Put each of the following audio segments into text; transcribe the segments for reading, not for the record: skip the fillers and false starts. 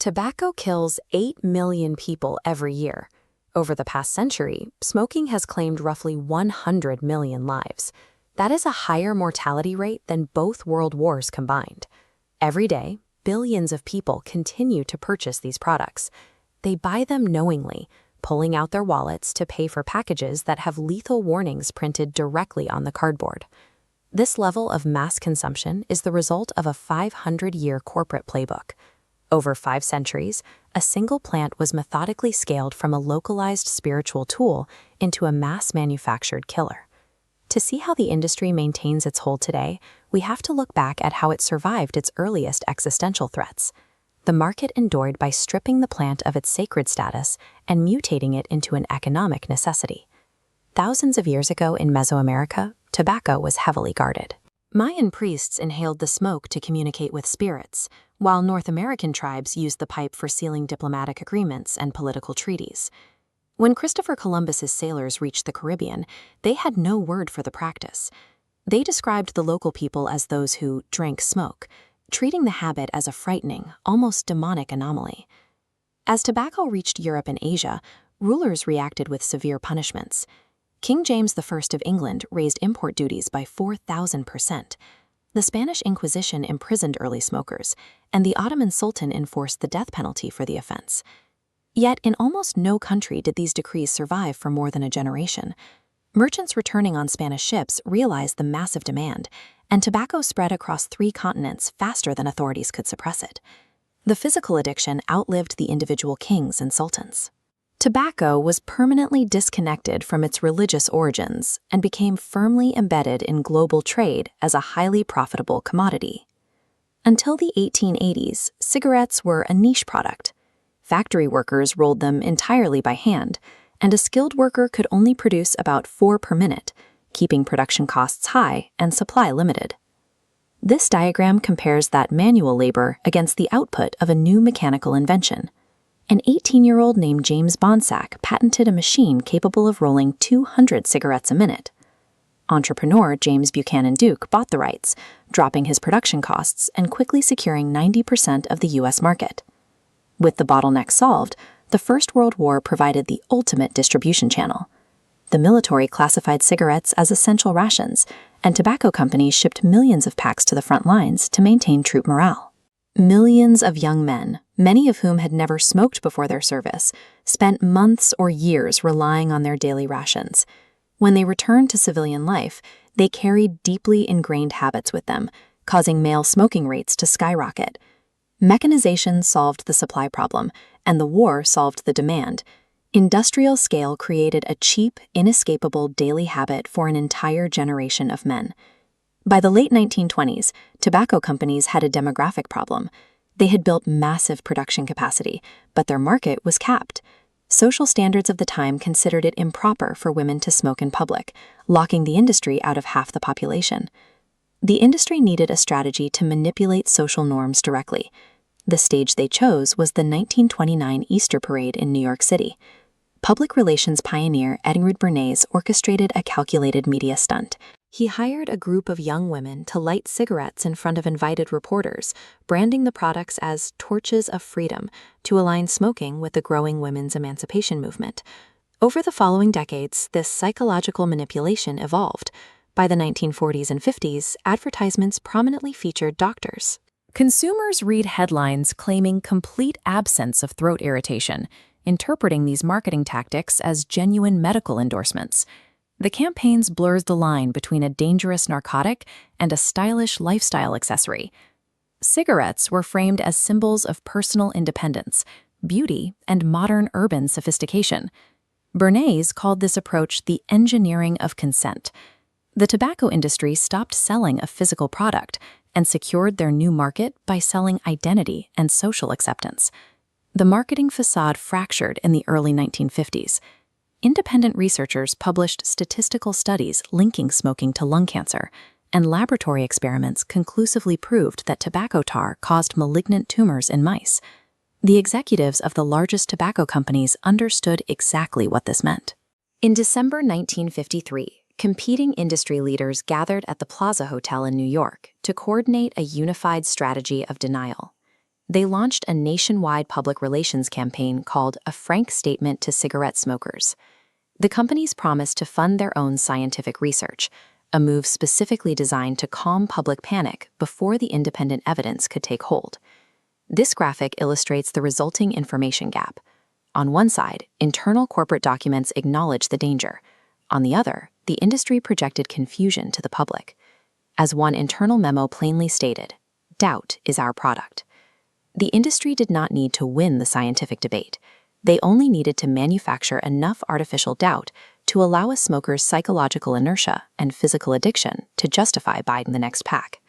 Tobacco kills 8 million people every year. Over the past century, smoking has claimed roughly 100 million lives. That is a higher mortality rate than both world wars combined. Every day, billions of people continue to purchase these products. They buy them knowingly, pulling out their wallets to pay for packages that have lethal warnings printed directly on the cardboard. This level of mass consumption is the result of a 500-year corporate playbook. Over 5 centuries, a single plant was methodically scaled from a localized spiritual tool into a mass-manufactured killer. To see how the industry maintains its hold today, we have to look back at how it survived its earliest existential threats. The market endured by stripping the plant of its sacred status and mutating it into an economic necessity. Thousands of years ago in Mesoamerica, tobacco was heavily guarded. Mayan priests inhaled the smoke to communicate with spirits, while North American tribes used the pipe for sealing diplomatic agreements and political treaties. When Christopher Columbus's sailors reached the Caribbean, they had no word for the practice. They described the local people as those who drank smoke, treating the habit as a frightening, almost demonic anomaly. As tobacco reached Europe and Asia, rulers reacted with severe punishments. King James I of England raised import duties by 4,000%. The Spanish Inquisition imprisoned early smokers, and the Ottoman Sultan enforced the death penalty for the offense. Yet in almost no country did these decrees survive for more than a generation. Merchants returning on Spanish ships realized the massive demand, and tobacco spread across 3 continents faster than authorities could suppress it. The physical addiction outlived the individual kings and sultans. Tobacco was permanently disconnected from its religious origins and became firmly embedded in global trade as a highly profitable commodity. Until the 1880s, cigarettes were a niche product. Factory workers rolled them entirely by hand, and a skilled worker could only produce about 4 per minute, keeping production costs high and supply limited. This diagram compares that manual labor against the output of a new mechanical invention. An 18-year-old named James Bonsack patented a machine capable of rolling 200 cigarettes a minute. Entrepreneur James Buchanan Duke bought the rights, dropping his production costs and quickly securing 90% of the U.S. market. With the bottleneck solved, the First World War provided the ultimate distribution channel. The military classified cigarettes as essential rations, and tobacco companies shipped millions of packs to the front lines to maintain troop morale. Millions of young men, many of whom had never smoked before their service, spent months or years relying on their daily rations. When they returned to civilian life, they carried deeply ingrained habits with them, causing male smoking rates to skyrocket. Mechanization solved the supply problem, and the war solved the demand. Industrial scale created a cheap, inescapable daily habit for an entire generation of men. By the late 1920s, tobacco companies had a demographic problem. They had built massive production capacity, but their market was capped. Social standards of the time considered it improper for women to smoke in public, locking the industry out of half the population. The industry needed a strategy to manipulate social norms directly. The stage they chose was the 1929 Easter Parade in New York City. Public relations pioneer Edward Bernays orchestrated a calculated media stunt. He hired a group of young women to light cigarettes in front of invited reporters, branding the products as torches of freedom to align smoking with the growing women's emancipation movement. Over the following decades, this psychological manipulation evolved. By the 1940s and 50s, advertisements prominently featured doctors. Consumers read headlines claiming complete absence of throat irritation, interpreting these marketing tactics as genuine medical endorsements. The campaigns blurs the line between a dangerous narcotic and a stylish lifestyle accessory. Cigarettes were framed as symbols of personal independence, beauty, and modern urban sophistication. Bernays called this approach the engineering of consent. The tobacco industry stopped selling a physical product and secured their new market by selling identity and social acceptance. The marketing facade fractured in the early 1950s. Independent researchers published statistical studies linking smoking to lung cancer, and laboratory experiments conclusively proved that tobacco tar caused malignant tumors in mice. The executives of the largest tobacco companies understood exactly what this meant. In December 1953, competing industry leaders gathered at the Plaza Hotel in New York to coordinate a unified strategy of denial. They launched a nationwide public relations campaign called A Frank Statement to Cigarette Smokers. The companies promised to fund their own scientific research, a move specifically designed to calm public panic before the independent evidence could take hold. This graphic illustrates the resulting information gap. On one side, internal corporate documents acknowledge the danger. On the other, the industry projected confusion to the public. As one internal memo plainly stated, "Doubt is our product." The industry did not need to win the scientific debate. They only needed to manufacture enough artificial doubt to allow a smoker's psychological inertia and physical addiction to justify buying the next pack.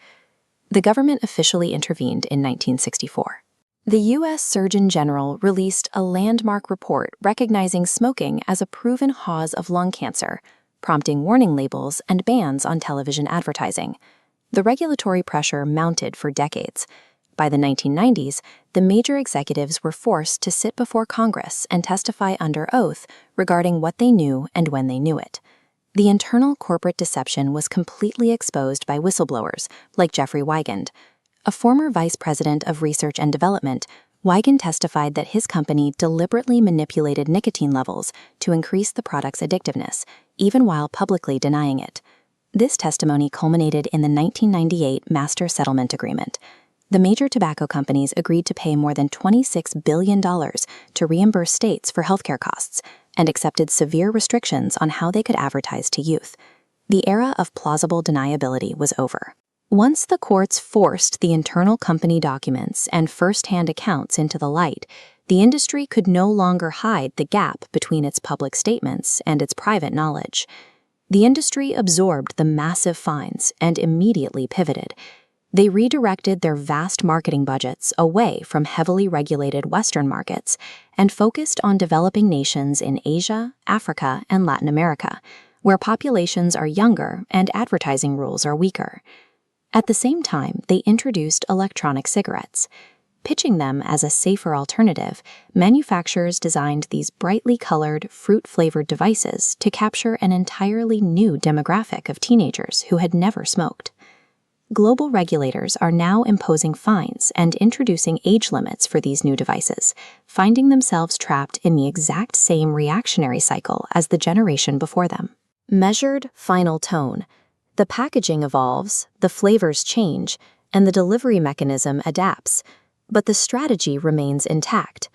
The government officially intervened in 1964. The U.S. Surgeon General released a landmark report recognizing smoking as a proven cause of lung cancer, prompting warning labels and bans on television advertising. The regulatory pressure mounted for decades. By the 1990s, the major executives were forced to sit before Congress and testify under oath regarding what they knew and when they knew it. The internal corporate deception was completely exposed by whistleblowers like Jeffrey Wigand. A former vice president of research and development, Wigand testified that his company deliberately manipulated nicotine levels to increase the product's addictiveness, even while publicly denying it. This testimony culminated in the 1998 Master Settlement Agreement. The major tobacco companies agreed to pay more than $26 billion to reimburse states for healthcare costs and accepted severe restrictions on how they could advertise to youth. The era of plausible deniability was over. Once the courts forced the internal company documents and first-hand accounts into the light, the industry could no longer hide the gap between its public statements and its private knowledge. The industry absorbed the massive fines and immediately pivoted. They redirected their vast marketing budgets away from heavily regulated Western markets and focused on developing nations in Asia, Africa, and Latin America, where populations are younger and advertising rules are weaker. At the same time, they introduced electronic cigarettes. Pitching them as a safer alternative, manufacturers designed these brightly colored, fruit-flavored devices to capture an entirely new demographic of teenagers who had never smoked. Global regulators are now imposing fines and introducing age limits for these new devices, finding themselves trapped in the exact same reactionary cycle as the generation before them. Measured final tone. The packaging evolves, the flavors change, and the delivery mechanism adapts, but the strategy remains intact.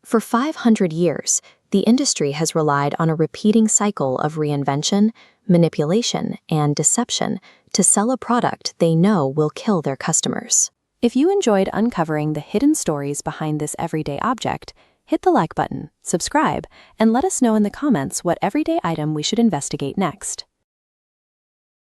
For 500 years, the industry has relied on a repeating cycle of reinvention, manipulation, and deception to sell a product they know will kill their customers. If you enjoyed uncovering the hidden stories behind this everyday object, hit the like button, subscribe, and let us know in the comments what everyday item we should investigate next.